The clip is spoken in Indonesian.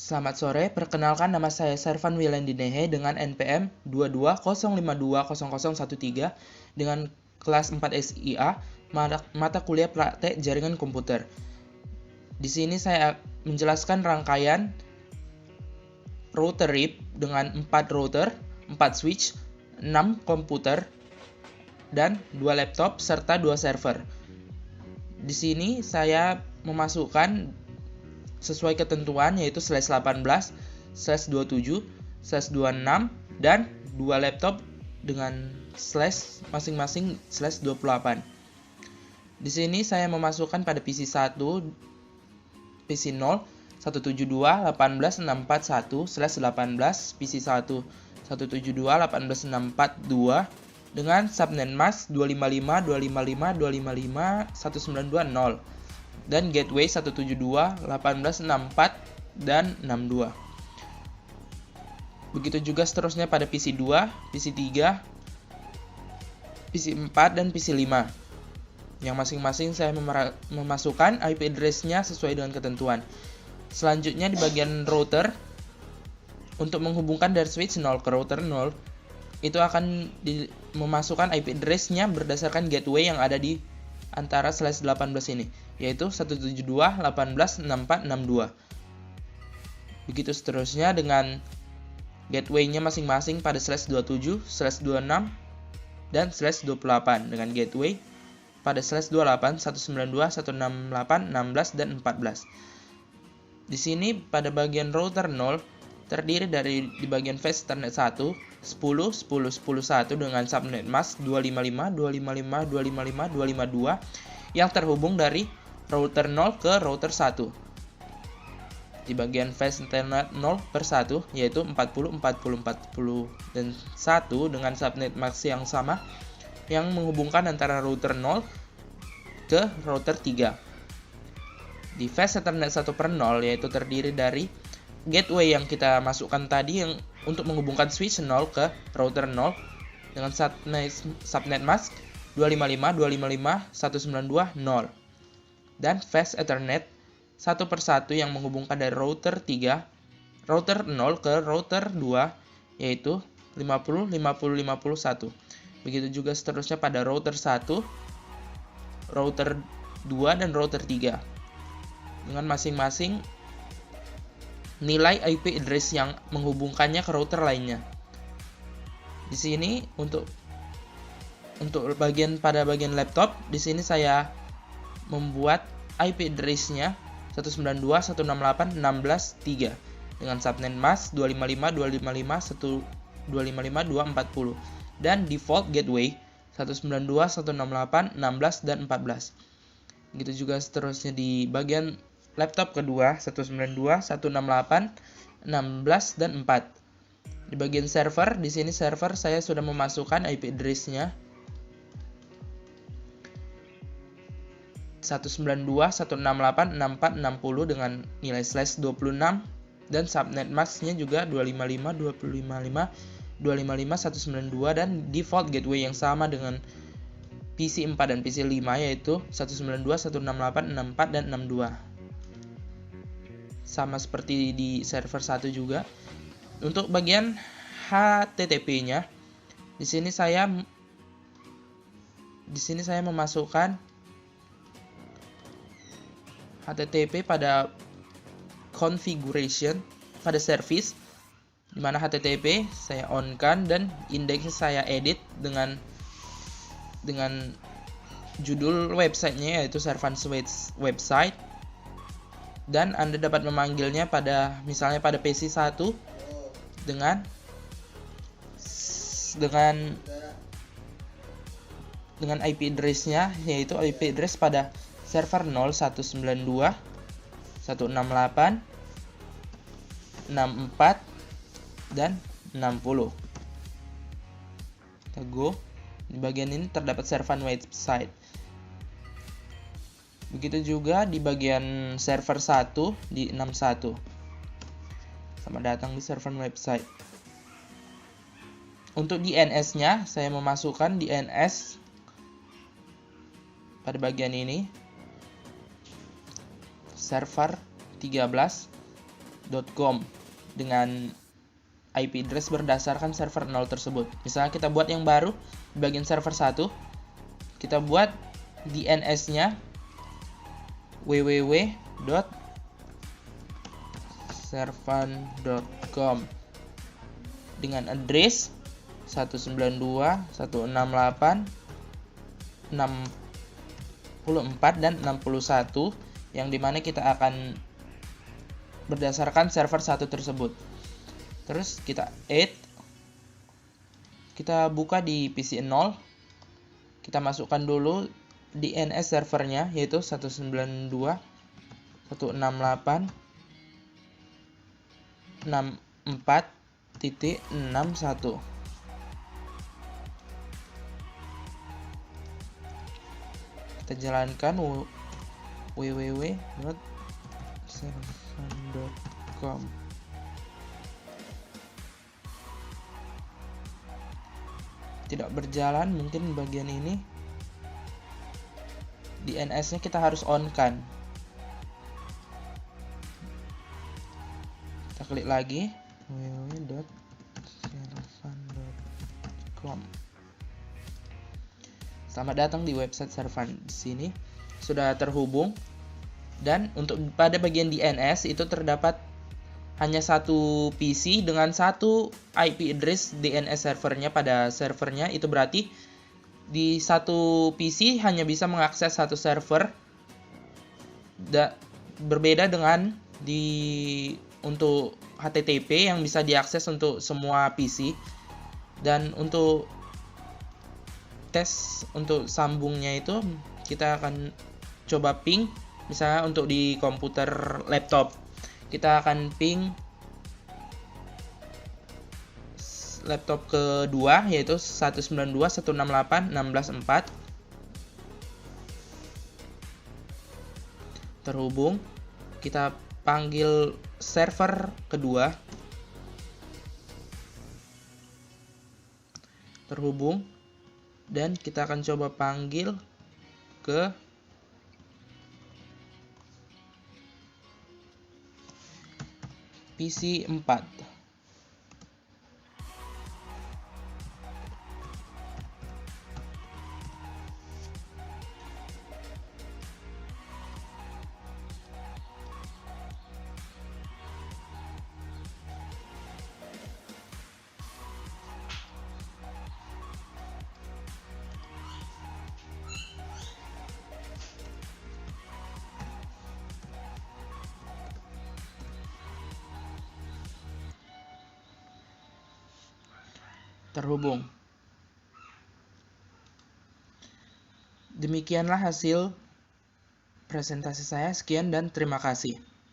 Selamat sore, perkenalkan nama saya Servan Wilandinehe dengan NPM 2205200013 dengan kelas 4 SIA, mata kuliah praktek jaringan komputer. Di sini saya menjelaskan rangkaian router RIP dengan 4 router, 4 switch, 6 komputer, dan 2 laptop serta 2 server. Di sini saya memasukkan sesuai ketentuan yaitu /18, /27, /26 dan 2 laptop dengan slash masing-masing /28. Di sini saya memasukkan pada PC 1, PC 0, 172.18.641/18, PC 1, 172.18.642 dengan subnet mask 255.255.255.1920 dan gateway 172.18.64 dan 62. Begitu juga seterusnya pada PC 2, PC 3, PC 4 dan PC 5. Yang masing-masing saya memasukkan IP address-nya sesuai dengan ketentuan. Selanjutnya di bagian router, untuk menghubungkan dari switch 0 ke router 0, itu akan memasukkan IP address-nya berdasarkan gateway yang ada di antara /18 ini, yaitu 172.18.64.62. Begitu seterusnya dengan gateway-nya masing-masing pada /27, /26, dan /28 dengan gateway pada /28, 192, 168, 16, dan 14. Di sini pada bagian router 0 terdiri dari di bagian face Ethernet 1, 10, 10, 10, 1 dengan subnet mask 255, 255, 255, 252 yang terhubung dari router 0 ke router 1. Di bagian face Ethernet 0 per 1 yaitu 40, 40, 40, dan 1 dengan subnet mask yang sama yang menghubungkan antara router 0 ke router 3. Di face Ethernet 1 per 0 yaitu terdiri dari gateway yang kita masukkan tadi yang untuk menghubungkan switch 0 ke router 0 dengan subnet mask 255, 255, 192, 0 dan fast Ethernet 1 per 1 yang menghubungkan dari router 3, router 0 ke router 2 yaitu 50, 50, 51. Begitu juga seterusnya pada router 1, router 2 dan router 3 dengan masing-masing nilai IP address yang menghubungkannya ke router lainnya. Di sini untuk pada bagian laptop, di sini saya membuat IP address-nya 192.168.16.3 dengan subnet mask 255, 255, 1, 255, 240 dan default gateway 192.168.16 dan 14. Begitu juga seterusnya di bagian laptop kedua 192, 168, 16 dan 4. Di bagian server, di sini server saya sudah memasukkan IP address-nya 192.168.64.60 dengan nilai /26 dan subnet mask-nya juga 255, 255, 255, 192 dan default gateway yang sama dengan PC 4 dan PC 5 yaitu 192, 168, 64 dan 62. Sama seperti di server 1 juga. Untuk bagian HTTP-nya, di sini saya memasukkan HTTP pada configuration pada service, di mana HTTP saya on-kan dan indeksnya saya edit dengan judul websitenya yaitu Servan's website. Dan Anda dapat memanggilnya misalnya pada PC 1 dengan IP address-nya yaitu IP address pada server 0, 192, 168, 64 dan 60. Kita go. Di bagian ini terdapat Servan website. Begitu juga di bagian server 1 di 61. Selamat datang di Servan website. Untuk DNS-nya, saya memasukkan DNS pada bagian ini. Server 13 .com dengan IP address berdasarkan server 0 tersebut. Misalnya kita buat yang baru di bagian server 1, kita buat DNS-nya www.servan.com dengan address 192.168.64 dan 61, yang dimana kita akan berdasarkan server 1 tersebut. Terus kita add, kita buka di PC 0, kita masukkan dulu DNS servernya, yaitu 192.168.64.61. Kita jalankan www.servan.com. Tidak berjalan, mungkin bagian ini DNS-nya kita harus on kan. Kita klik lagi www.servan.com. Selamat datang di website Servan. Di sini sudah terhubung, dan untuk pada bagian DNS itu terdapat hanya satu PC dengan satu IP address DNS servernya pada servernya. Itu berarti di satu PC hanya bisa mengakses satu server, berbeda dengan untuk HTTP yang bisa diakses untuk semua PC. Dan untuk tes untuk sambungnya itu kita akan coba ping, misalnya untuk di komputer laptop kita akan ping laptop kedua, yaitu 192.168.16.4. Terhubung, kita panggil server kedua, terhubung, dan kita akan coba panggil ke PC 4. Terhubung. Demikianlah hasil presentasi saya. Sekian dan terima kasih.